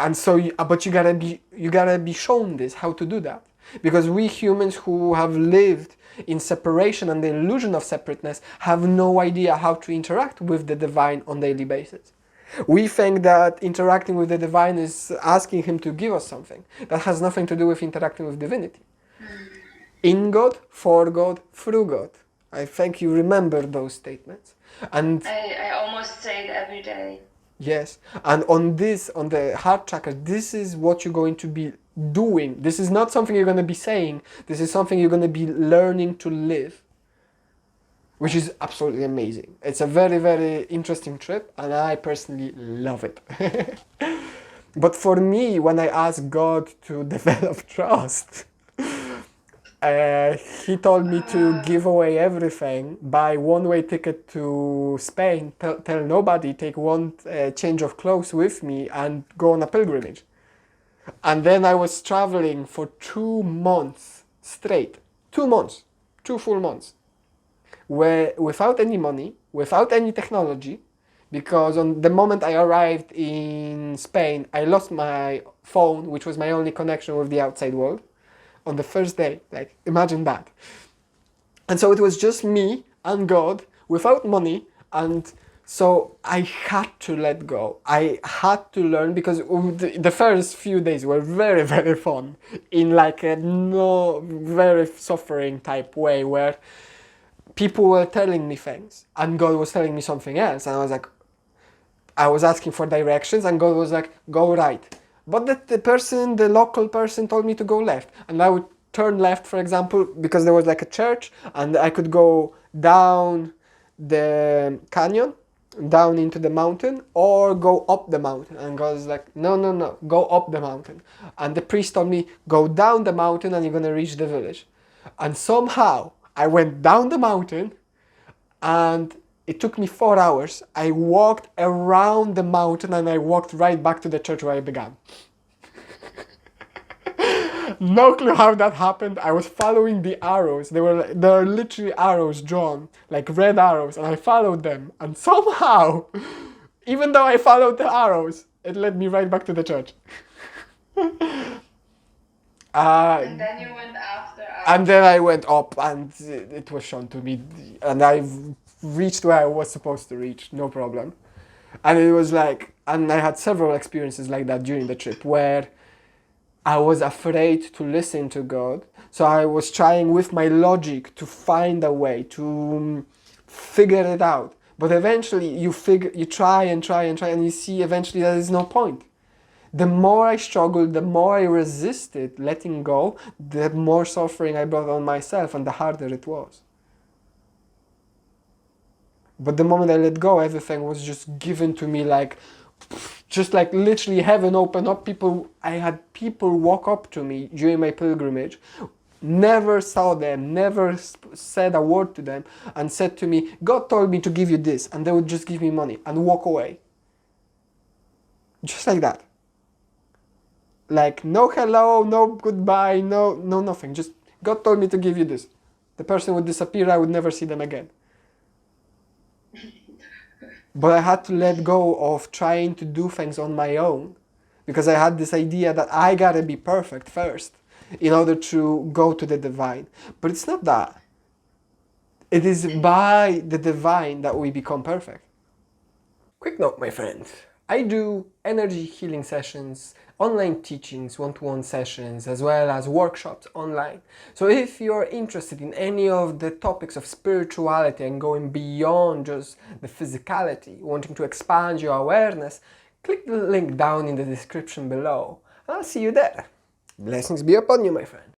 And so, but you gotta be shown this, how to do that. Because we humans who have lived in separation and the illusion of separateness have no idea how to interact with the divine on a daily basis. We think that interacting with the divine is asking him to give us something. That has nothing to do with interacting with divinity. In God, for God, through God. I think you remember those statements. And I almost say it every day. yes, and on the heart chakra, this is what you're going to be doing. This is not something you're going to be saying. This is something you're going to be learning to live, which is absolutely amazing. It's a very, very interesting trip, and I personally love it. But for me, when I asked God to develop trust, he told me to give away everything, buy one-way ticket to Spain, tell nobody, take one change of clothes with me, and go on a pilgrimage. And then I was traveling for 2 months straight. 2 months. 2 full months. Where, without any money, without any technology, because on the moment I arrived in Spain, I lost my phone, which was my only connection with the outside world. On the first day, like, imagine that. And so it was just me and God without money, and so I had to let go. I had to learn, because the first few days were very, very fun in like a no very suffering type way, where people were telling me things and God was telling me something else, and I was like, I was asking for directions and God was like, go right. But the local person told me to go left, and I would turn left, for example, because there was like a church, and I could go down the canyon, down into the mountain, or go up the mountain. And God was like, no, no, no, go up the mountain. And the priest told me, go down the mountain and you're gonna reach the village. And somehow I went down the mountain, and it took me 4 hours. I walked around the mountain and I walked right back to the church where I began. No clue how that happened. I was following the arrows. There are literally arrows drawn, like red arrows, and I followed them. And somehow, even though I followed the arrows, it led me right back to the church. And then you went after. And then I went up, and it was shown to me, and I reached where I was supposed to reach, no problem. And it was like, and I had several experiences like that during the trip, where I was afraid to listen to God. So I was trying with my logic to find a way to figure it out. But eventually you try and try and try, and you see eventually there is no point. The more I struggled, the more I resisted letting go, the more suffering I brought on myself, and the harder it was. But the moment I let go, everything was just given to me, like, just like literally heaven opened up. I had people walk up to me during my pilgrimage, never saw them, never said a word to them, and said to me, God told me to give you this, and they would just give me money and walk away. Just like that. Like, no hello, no goodbye, no nothing. Just, God told me to give you this. The person would disappear, I would never see them again. But I had to let go of trying to do things on my own, because I had this idea that I gotta be perfect first in order to go to the divine. But it's not that. It is by the divine that we become perfect. Quick note, my friend. I do energy healing sessions, online teachings, one-to-one sessions, as well as workshops online. So if you're interested in any of the topics of spirituality and going beyond just the physicality, wanting to expand your awareness, click the link down in the description below, and I'll see you there. Blessings be upon you, my friend.